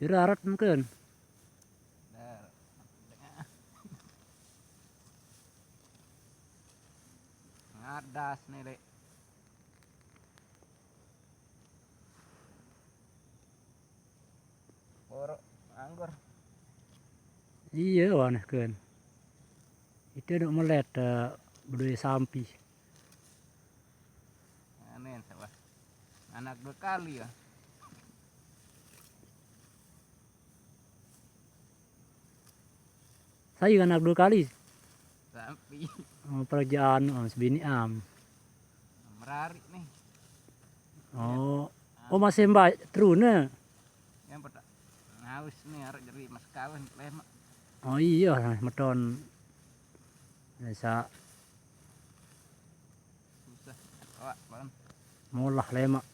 Pirarat mungkin. Ngadas nih dek. Borok anggur. Iya waneh kan. Itu ada melet berdua sampi. Aneh siapa? Anak 2 kali ya. Saya anak 2 kali. Sampi. Pekerjaan sebini Merari nih. Oh masih mbak teruna. Yang pada ngaus nih harus jadi mas kawin lemak. Oh iya meton. Bisa Susah. Awak bang. molah lemak.